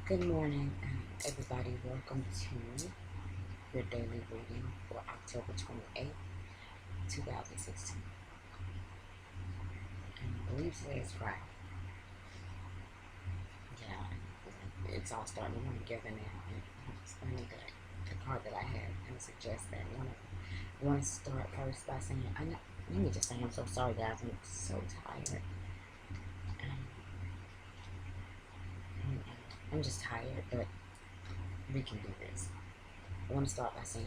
Good morning, everybody. Welcome to your daily reading for October 28th, 2016. And I believe today is Friday. Yeah, it's all starting to run together now. And it's funny that the card that I had kind of suggests that I want to start first by saying, let me just say I'm so sorry, guys. I'm so tired. Um, I'm just tired, but we can do this. I want to start by saying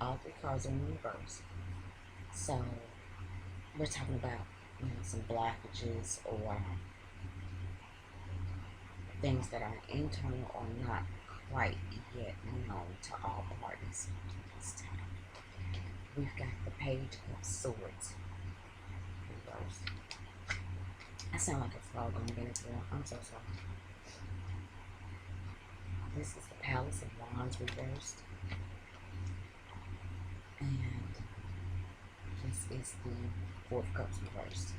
that all three cards are in reverse. So we're talking about some blockages or things that are internal or not quite yet known to all parties this time. We've got the Page of Swords reversed. I sound like a frog on Benadryl. I'm so sorry. This is the Palace of Wands reversed. And this is the Four of Cups reversed.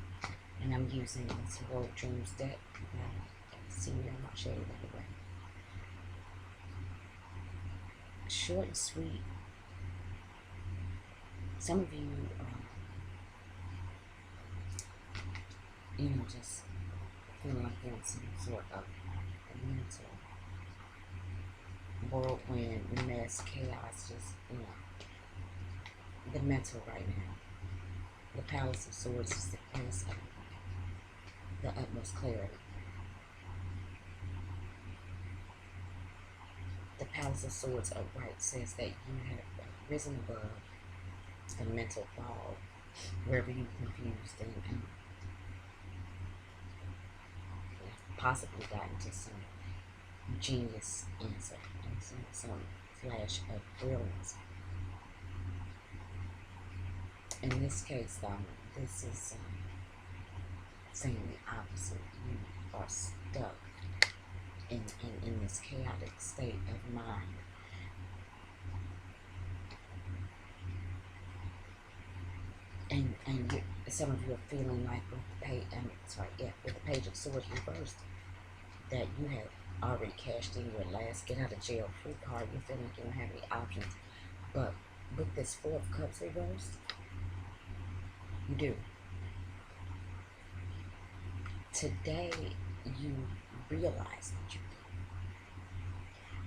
And I'm using the Ciro Dreams deck by Ciro Marchetti, by the way. Short and sweet. Some of you, just feeling like you're in some sort of mental whirlwind, mess, chaos, just, the mental right now. The Palace of Swords is the place of the utmost clarity. The Palace of Swords upright says that you have risen above the mental fog, wherever you're confused and possibly gotten to some genius answer and some flash of brilliance. In this case, this is saying the opposite. You are stuck in this chaotic state of mind. And some of you are feeling like with the Page of Swords reversed, that you have already cashed in your last get out of jail free card. You feel like you don't have any options. But with this Four of Cups reversed, you do. Today, you realize that you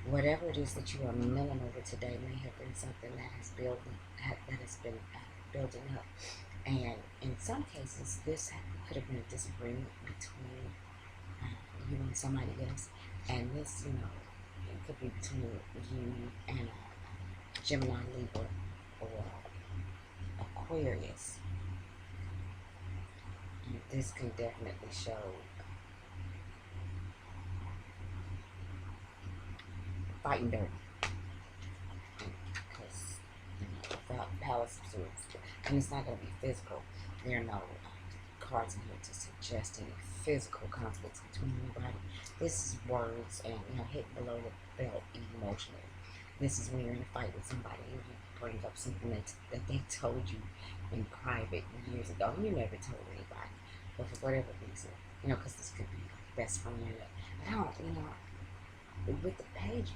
do. Whatever it is that you are milling over today may have been something that has been building up. And in some cases, this could have been a disagreement between you and somebody else. And this, it could be between you and a Gemini, Libra, or Aquarius. And this can definitely show fighting dirty. Because, without Palace of Swords, and it's not going to be physical. There are no cards in here to suggest any physical conflicts between anybody. This is words and hitting below the belt emotionally. This is when you're in a fight with somebody and you bring up something that they told you in private years ago. You never told anybody, but for whatever reason, because this could be like best friend. But I don't, with the page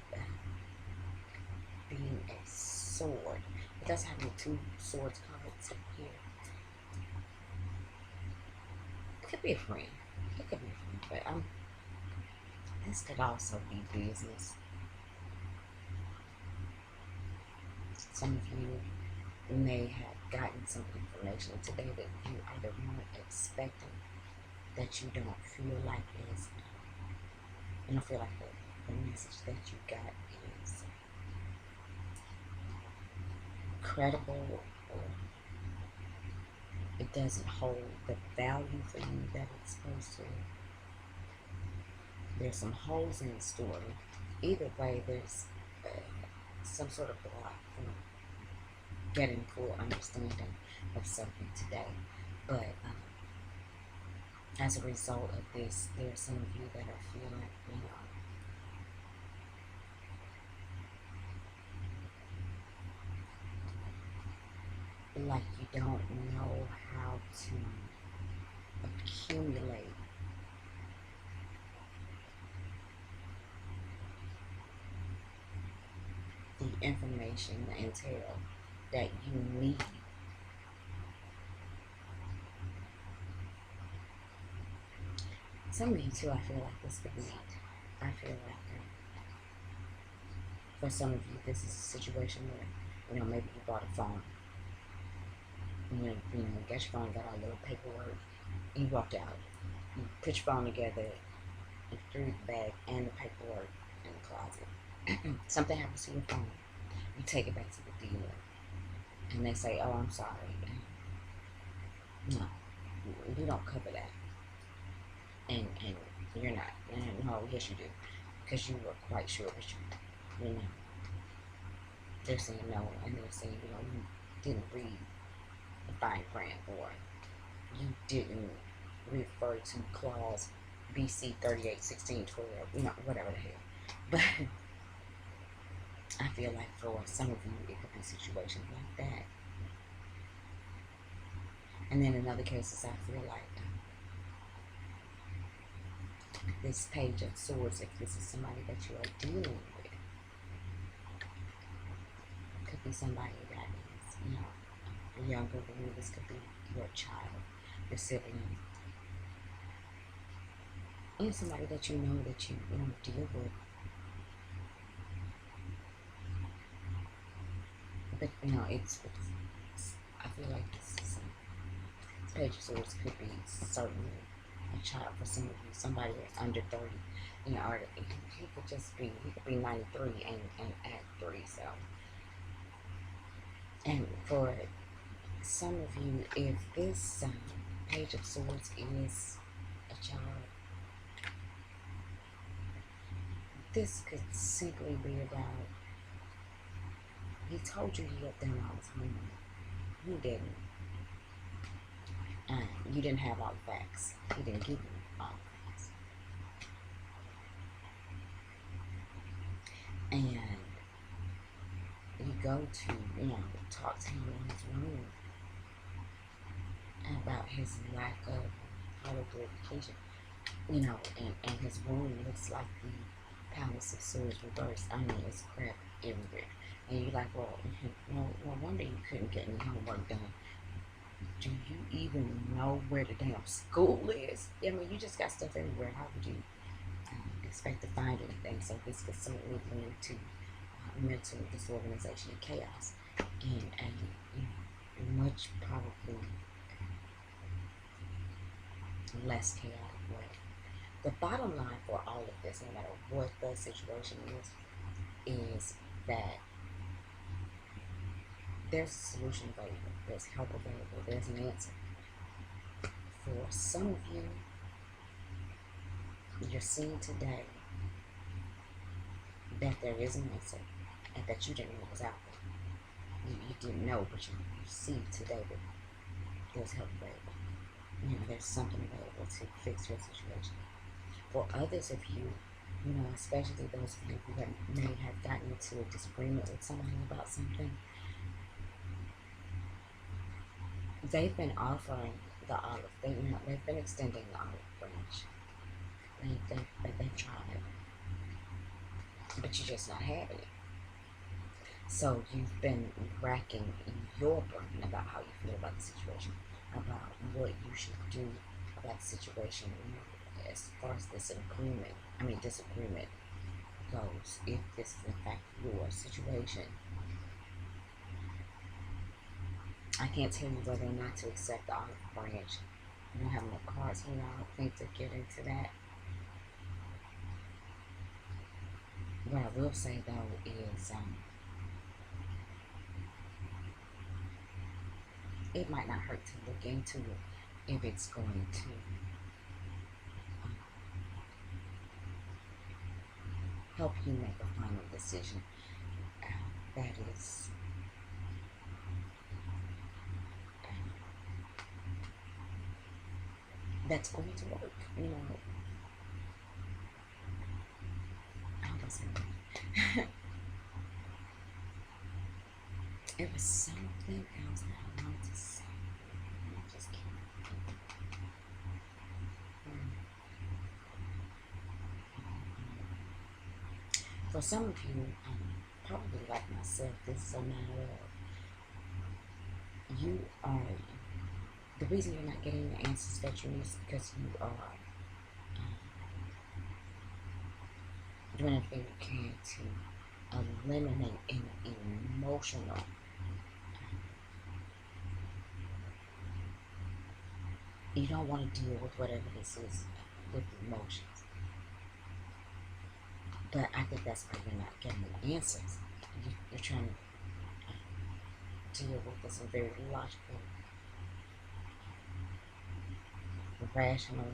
being a sword, it does have the two swords cards here. It could be a friend. It could be a friend, but this could also be business. Some of you may have gotten some information today that you either weren't expecting, that you don't feel like is, you don't feel like the message that you got is credible, or it doesn't hold the value for you that it's supposed to. There's some holes in the story. Either way, there's some sort of block from getting full understanding of something today. But as a result of this, there's some of you that are feeling, like you don't know how to accumulate information, the intel that you need. Some of you too, I feel like this could be, I feel like for some of you, this is a situation where, maybe you bought a phone. You got your phone, got all your little paperwork, and you walked out. You put your phone together, you threw the bag and the paperwork in the closet. Something happens to your phone. You take it back to the dealer, and they say, "Oh, I'm sorry. No, we don't cover that." And you're not. And no, yes, you do, because you were quite sure, but you know, they're saying no, and they're saying, you didn't read the fine print, or you didn't refer to clause BC 381612, whatever the hell. But I feel like for some of you, it could be situations like that. And then in other cases, I feel like this Page of Swords, if this is somebody that you are dealing with, could be somebody that is, younger than you. This could be your child, your sibling, and somebody that you know that you deal with. But it's I feel like this Page of Swords could be certainly a child for some of you, somebody under 30, or he could just be, he could be 93 and at 3, so. And for some of you, if this Page of Swords is a child, this could simply be about, he told you he had done all his homework. He didn't. You didn't have all the facts. He didn't give you all the facts. And you go to, talk to him in his room about his lack of college education. And his room looks like the Palace of Swords reversed. I mean, it's crap everywhere. And you're like, well, no wonder you couldn't get any homework done. Do you even know where the damn school is? I mean, you just got stuff everywhere. How would you expect to find anything? So this could certainly lead to mental disorganization and chaos in a much probably less chaotic way. The bottom line for all of this, no matter what the situation is that there's a solution available, there's help available, there's an answer. For some of you, you're seeing today that there is an answer and that you didn't know was out there. You didn't know, but you see today that there's help available. There's something available to fix your situation. For others of you, especially those of you who may have gotten into a disagreement with somebody about something, they've been offering the olive. They've been extending the olive branch. They've tried, but you're just not having it. So you've been racking your brain about how you feel about the situation, about what you should do about the situation, as far as disagreement goes. If this is in fact your situation, I can't tell you whether or not to accept the olive branch. I don't have no cards here. I don't think to get into that. What I will say though is it might not hurt to look into it if it's going to help you make a final decision that is that's going to work. I hope I said that. It was something else that I wanted to say. I just can't. For some of you, probably like myself, this is a matter of you are, the reason you're not getting the answers that you need is because you are doing everything you can to eliminate any emotional, you don't want to deal with whatever this is with emotions. But I think that's why you're not getting the answers. You're trying to deal with this in a very logical, rational,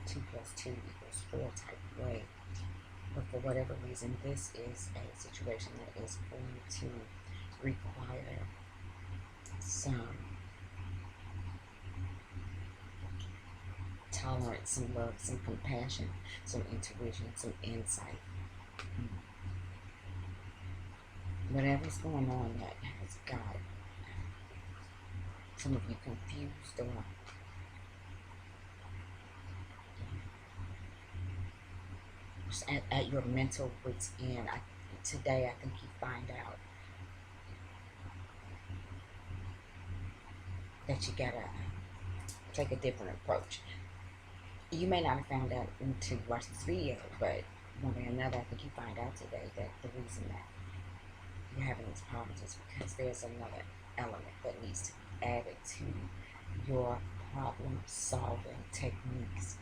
2 plus 2 equals 4 type of way. But for whatever reason, this is a situation that is going to require some tolerance, some love, some compassion, some intuition, some insight. Whatever's going on that has got some of you confused or at your mental wits end. Today I think you find out that you gotta take a different approach. You may not have found out until you watch this video, but one way or another, I think you find out today that the reason that you're having these problems is because there's another element that needs to be added to your problem solving techniques,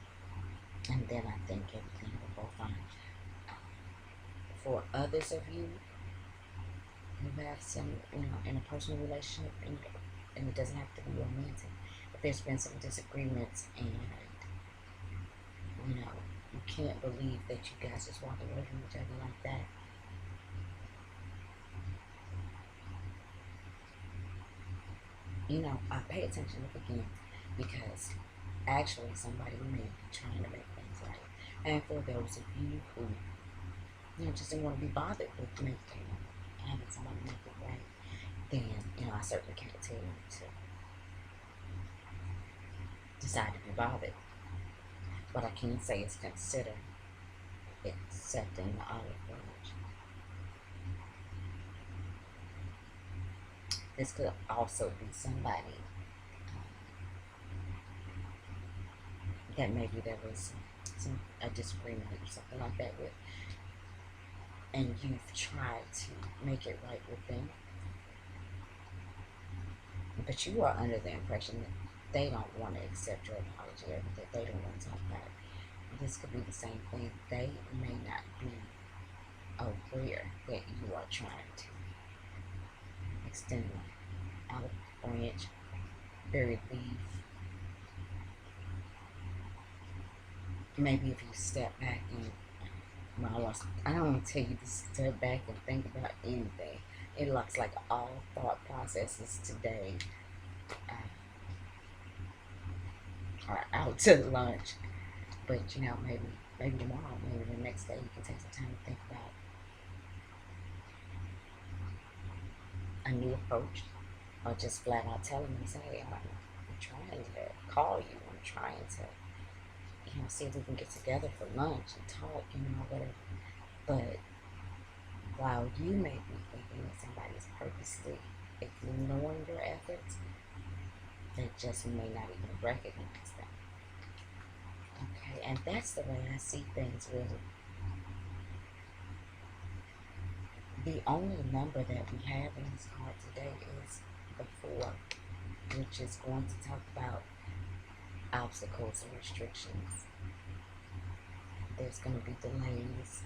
and then I think everything will go fine. For others of you who have some, in a personal relationship, and it doesn't have to be romantic, but there's been some disagreements, and you can't believe that you guys just walk away from each other like that. Pay attention to the beginning, because actually somebody may be trying to make things right. And for those of you who just didn't want to be bothered with having somebody make it right, then I certainly can't tell you to decide to be bothered. What I can say is consider accepting the olive branch. This could also be somebody that maybe there was a disagreement or something like that with, and you've tried to make it right with them, but you are under the impression that they don't want to accept your apology, or that they don't want to talk about it. This could be the same thing. They may not be aware that you are trying to extend an olive branch, buried leaf. Maybe if you step back and, I don't want to tell you to step back and think about anything. It looks like all thought processes today are out to lunch. But maybe tomorrow, maybe the next day, you can take some time to think about a new approach, or just flat out tell them and say, hey, I'm trying to call you. I'm trying to see if we can get together for lunch and talk, whatever. But while you may be thinking that somebody's purposely ignoring your efforts, they just may not even recognize them. Okay, and that's the way I see things, really. The only number that we have in this card today is the 4, which is going to talk about obstacles and restrictions. There's going to be delays.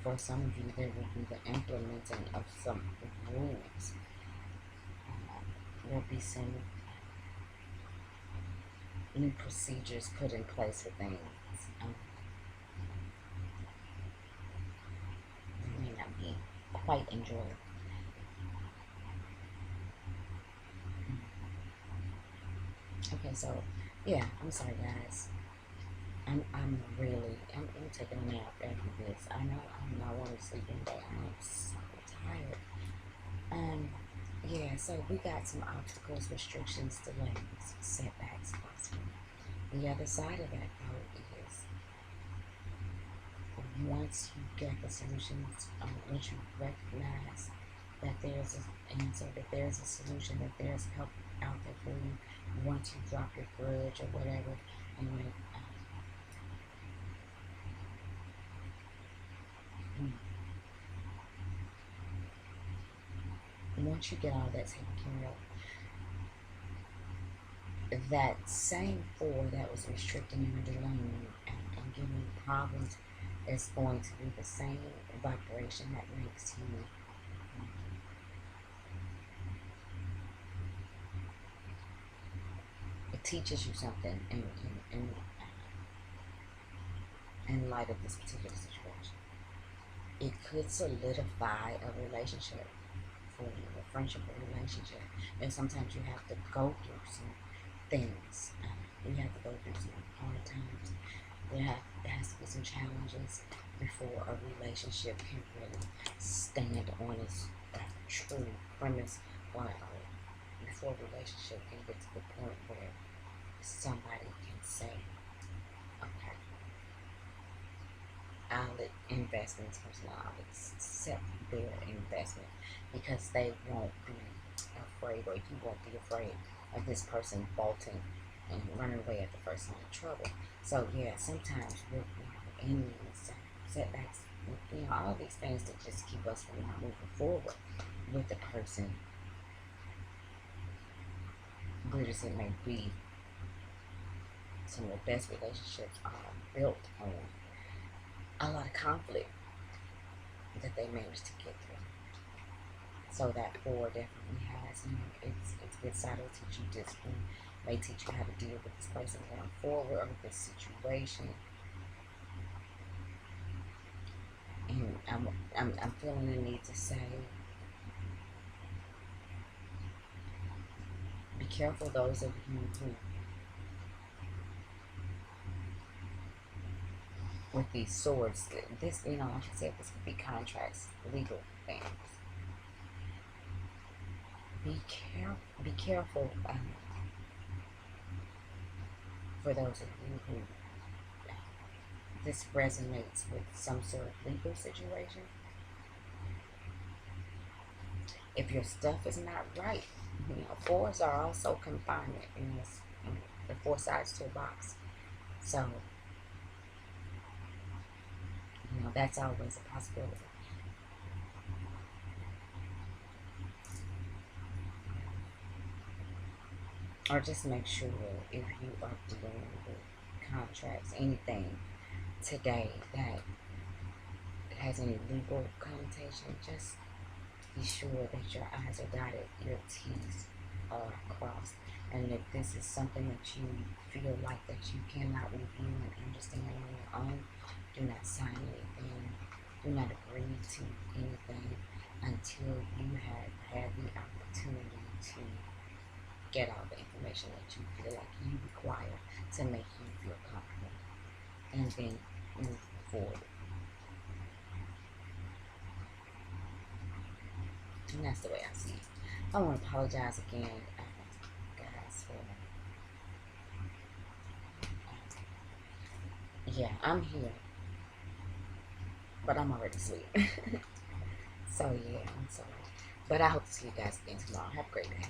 For some of you, there will be the implementing of some rules. There'll be some new procedures put in place for things. They may not be quite enjoyable. Okay, so yeah, I'm sorry guys. I'm taking a nap after this. I know I'm not want to sleep in bed. I'm so tired. Yeah, so we got some obstacles, restrictions, delays, setbacks, possible. The other side of that, though, is once you get the solutions, once you recognize that there's an answer, that there's a solution, that there's help out there for you, once you drop your grudge or whatever, and once you get all that taken care of, that same four that was restricting you and delaying you and giving you problems is going to be the same vibration that makes you it teaches you something in light of this particular situation. It could solidify a relationship for you, a friendship or relationship. And sometimes you have to go through some things. You have to go through some hard times. There has to be some challenges before a relationship can really stand on its true premise, or before a relationship can get to the point where somebody can say, okay, I'll invest in this person, I'll accept their investment, because they won't be afraid, or you won't be afraid of this person bolting and running away at the first sign of trouble. So yeah, sometimes with enemies, setbacks, all these things that just keep us from not moving forward with the person, good as it may be, some of the best relationships are built on a lot of conflict that they managed to get through. So that four definitely has, it's good side. It'll teach you discipline, may teach you how to deal with this person going forward, or with this situation. And I'm feeling the need to say, be careful those of you who, with these swords, this, like I said, this could be contracts, legal things. Be careful for those of you who this resonates with some sort of legal situation. If your stuff is not right, fours are also confinement in this, the four sides to a box. So, that's always a possibility. Or just make sure, if you are dealing with contracts, anything today that has any legal connotation, just be sure that your I's are dotted, your T's are crossed. And if this is something that you feel like that you cannot review and understand on your own, do not sign anything, do not agree to anything until you have had the opportunity to get all the information that you feel like you require to make you feel comfortable, and then move forward. And that's the way I see it. I want to apologize again, guys, for yeah, I'm here, but I'm already asleep. So yeah, I'm sorry. But I hope to see you guys again tomorrow. Have a great day.